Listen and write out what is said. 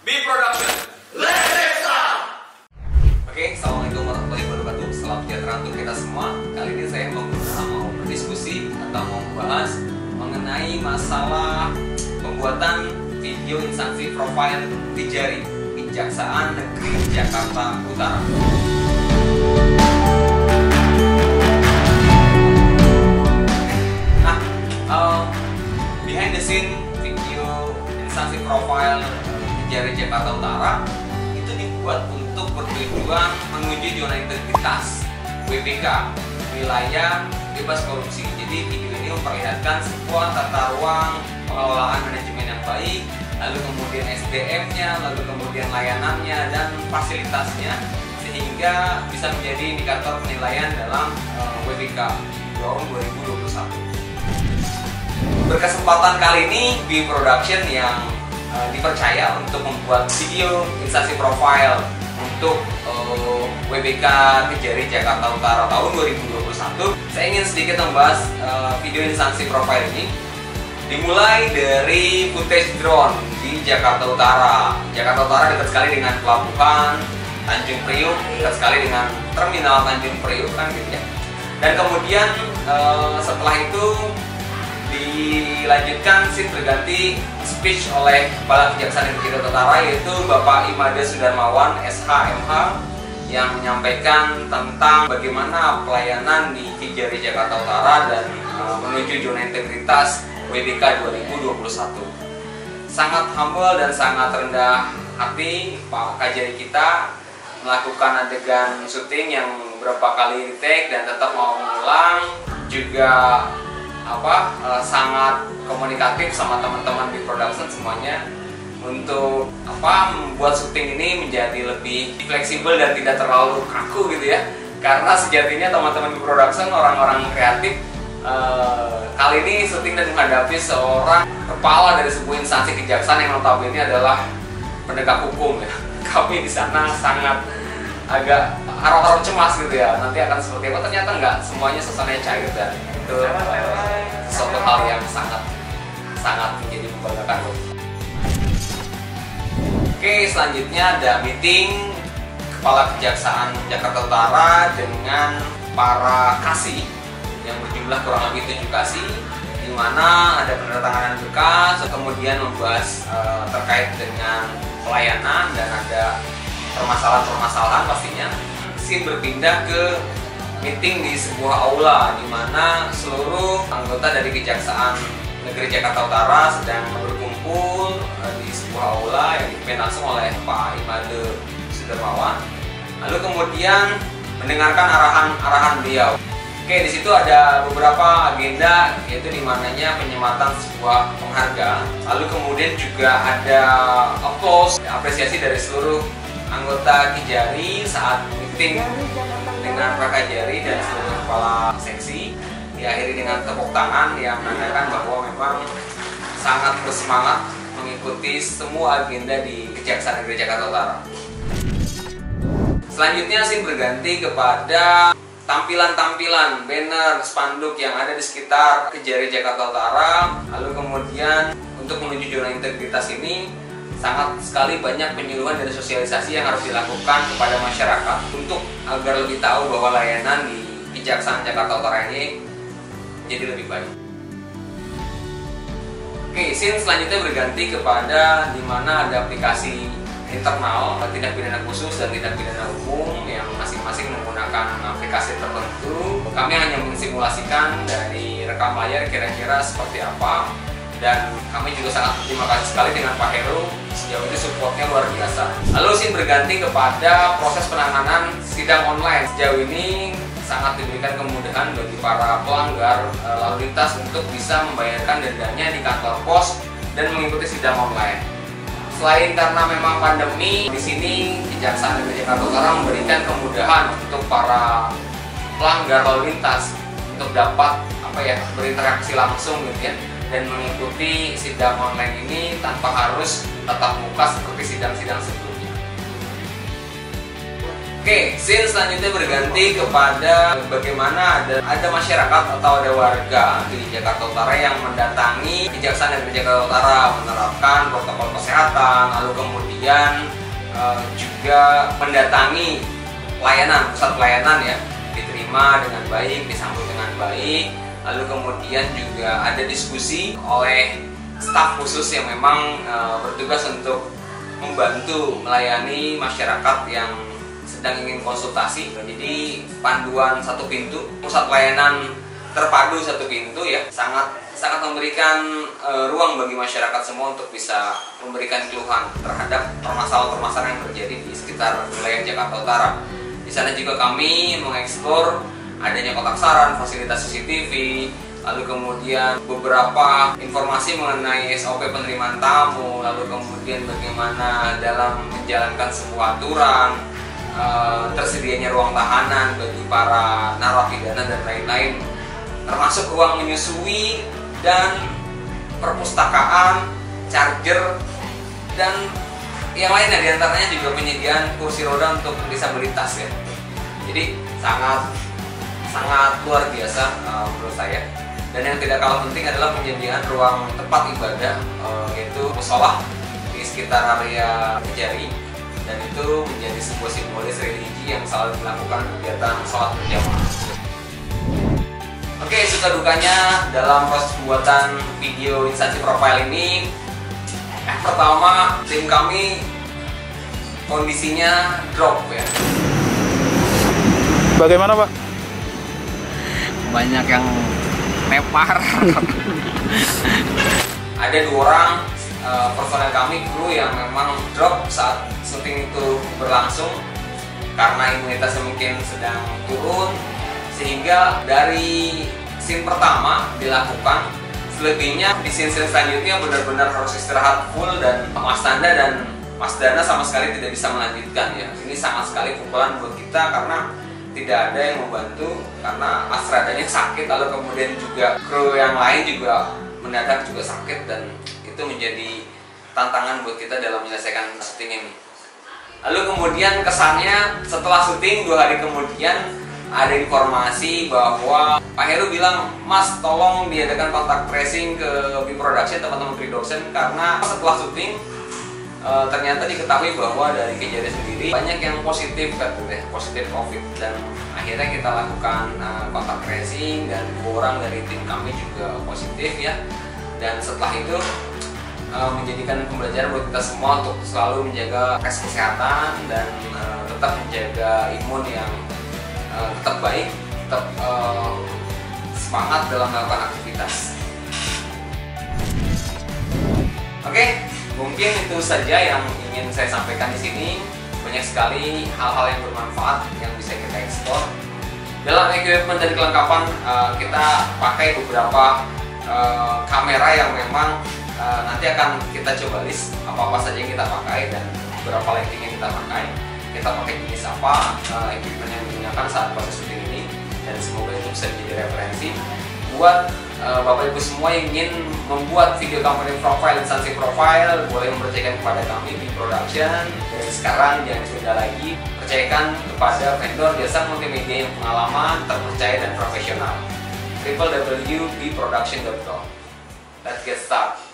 B Production. Let's start. Oke, assalamualaikum warahmatullahi wabarakatuh. Salam sejahtera untuk kita semua. Kali ini saya mau berdiskusi atau mau membahas mengenai masalah pembuatan video instansi profile Kejari Kejaksaan Negeri Jakarta Utara. Behind the scene video instansi profile Kejari Jakarta Utara itu dibuat untuk bertujuan menguji zona integritas WBK wilayah bebas korupsi. Jadi video ini memperlihatkan sebuah tata ruang pengelolaan manajemen yang baik, lalu kemudian SDM-nya, lalu kemudian layanannya dan fasilitasnya, sehingga bisa menjadi indikator penilaian dalam WBK tahun 2021. Berkesempatan kali ini B Production yang dipercaya untuk membuat video instansi profile untuk WBK Kejari Jakarta Utara tahun 2021. Saya ingin sedikit membahas video instansi profile ini. Dimulai dari footage drone di Jakarta Utara. Jakarta Utara dekat sekali dengan pelabuhan Tanjung Priuk, dekat sekali dengan terminal Tanjung Priuk kan gitu ya. Dan kemudian setelah itu dilanjutkan scene berganti speech oleh Kepala Kejaksaan Negeri Jakarta Utara, yaitu Bapak Imade Sudarmawan SH.MH, yang menyampaikan tentang bagaimana pelayanan di Kejari Jakarta Utara dan menuju zona integritas WBK 2021. Sangat humble dan sangat rendah hati Pak Kajari kita melakukan adegan syuting yang beberapa kali di-take dan tetap mau mengulang, juga sangat komunikatif sama teman-teman di production semuanya untuk membuat syuting ini menjadi lebih fleksibel dan tidak terlalu kaku gitu ya. Karena sejatinya teman-teman di production orang-orang kreatif. Kali ini syuting dan menghadapi seorang kepala dari sebuah instansi kejaksaan yang notabene adalah penegak hukum ya. Kami di sana sangat agak harap-harap cemas gitu ya, nanti akan seperti apa. Ternyata enggak, semuanya suasananya cair dan itu suatu hal yang sangat menjadi membanggakan. Oke, selanjutnya ada meeting Kepala Kejaksaan Jakarta Utara dengan para kasih yang berjumlah kurang lebih 7 kasih, di mana ada penandatanganan berkas, kemudian membahas terkait dengan pelayanan dan ada permasalahan-permasalahan pastinya. Scene berpindah ke meeting di sebuah aula di mana seluruh anggota dari Kejaksaan Negeri Jakarta Utara sedang berkumpul di sebuah aula yang dipimpin langsung oleh Pak Imade Sudarmawan. Lalu kemudian mendengarkan arahan beliau. Oke, di situ ada beberapa agenda, yaitu di mananya penyematan sebuah penghargaan. Lalu kemudian juga ada applause, apresiasi dari seluruh anggota Kejari saat meeting dengan Pak Kajari dan seluruh kepala seksi. Diakhiri dengan tepuk tangan yang menandakan bahwa memang sangat bersemangat mengikuti semua agenda di Kejaksaan Negeri Jakarta Utara. Selanjutnya scene berganti kepada tampilan-tampilan banner, spanduk yang ada di sekitar Kejari Jakarta Utara. Lalu kemudian untuk menuju zona integritas ini sangat sekali banyak penyuluhan dan sosialisasi yang harus dilakukan kepada masyarakat untuk agar lebih tahu bahwa layanan di Kejaksaan Jakarta Utara ini jadi lebih baik. Oke, scene selanjutnya berganti kepada di mana ada aplikasi internal tindak pidana khusus dan tindak pidana umum yang masing-masing menggunakan aplikasi tertentu. Kami hanya mensimulasikan dari rekam layar kira-kira seperti apa, dan kami juga sangat berterima kasih sekali dengan Pak Heru, sejauh ini supportnya luar biasa. Lalu scene berganti kepada proses penanganan sidang online. Sejauh ini sangat diberikan kemudahan bagi para pelanggar lalu lintas untuk bisa membayarkan dendanya di kantor pos dan mengikuti sidang online. Selain karena memang pandemi, di sini Kejaksaan Negeri Jakarta Utara memberikan kemudahan untuk para pelanggar lalu lintas untuk dapat berinteraksi langsung gitu ya, dan mengikuti sidang online ini tanpa harus tatap muka seperti sidang-sidang sebelumnya. Oke, scene selanjutnya berganti kepada bagaimana ada masyarakat atau ada warga di Jakarta Utara yang mendatangi Kejaksaan Negeri Jakarta Utara menerapkan protokol kesehatan, lalu kemudian juga mendatangi pusat pelayanan ya, diterima dengan baik, disambut dengan baik, lalu kemudian juga ada diskusi oleh staf khusus yang memang bertugas untuk membantu melayani masyarakat yang sedang ingin konsultasi. Jadi panduan satu pintu, pusat pelayanan terpadu satu pintu ya, sangat memberikan ruang bagi masyarakat semua untuk bisa memberikan keluhan terhadap permasalahan-permasalahan yang terjadi di sekitar wilayah Jakarta Utara. Di sana juga kami mengeksplor adanya kotak saran, fasilitas CCTV, lalu kemudian beberapa informasi mengenai SOP penerimaan tamu, lalu kemudian bagaimana dalam menjalankan sebuah aturan, tersedianya ruang tahanan bagi para narapidana dan lain-lain, termasuk ruang menyusui dan perpustakaan, charger, dan yang lainnya, diantaranya juga penyediaan kursi roda untuk disabilitas ya. Jadi sangat luar biasa menurut saya. Dan yang tidak kalah penting adalah penyediaan ruang tempat ibadah, yaitu mushola di sekitar area Kejari, dan itu menjadi sebuah simbolis religi yang selalu melakukan kegiatan sholat berjamaah. Oke, suka dukanya dalam proses pembuatan video instansi profile ini, pertama tim kami kondisinya drop ya. Bagaimana Pak? Banyak yang nepar. Ada 2 orang personel kami, kru yang memang drop saat syuting itu berlangsung karena imunitasnya mungkin sedang turun, sehingga dari scene pertama dilakukan, selebihnya di scene selanjutnya benar-benar harus istirahat full, dan Mas Tanda dan Mas Dana sama sekali tidak bisa melanjutkan ya. Ini sangat sekali pukulan buat kita karena tidak ada yang membantu, karena Mas Radanya sakit, lalu kemudian juga kru yang lain juga mendadak juga sakit, dan itu menjadi tantangan buat kita dalam menyelesaikan syuting ini. Lalu kemudian kesannya setelah syuting 2 hari kemudian ada informasi bahwa Pak Heru bilang, Mas tolong diadakan kontak tracing ke B-Production, teman-teman Production, karena setelah syuting ternyata diketahui bahwa dari Kejari sendiri banyak yang positif katanya, positif COVID, dan akhirnya kita lakukan kontak tracing dan 2 orang dari tim kami juga positif ya. Dan setelah itu menjadikan pembelajaran buat kita semua untuk selalu menjaga prokes kesehatan dan tetap menjaga imun yang tetap baik, tetap semangat dalam melakukan aktivitas. Oke, mungkin itu saja yang ingin saya sampaikan di sini. Banyak sekali hal-hal yang bermanfaat yang bisa kita eksplor. Dalam equipment dan kelengkapan kita pakai beberapa kamera yang memang nanti akan kita coba list apa-apa saja yang kita pakai dan beberapa lighting yang kita pakai. Kita pakai jenis apa, equipment yang digunakan saat proses syuting ini, dan semoga itu bisa menjadi referensi buat Bapak Ibu semua yang ingin membuat video company profile, instansi profile, boleh mempercayakan kepada kami di production. Dari sekarang jangan tunda lagi, percayakan kepada vendor jasa multimedia yang pengalaman, terpercaya dan profesional. www.bproduction.com. Let's get started.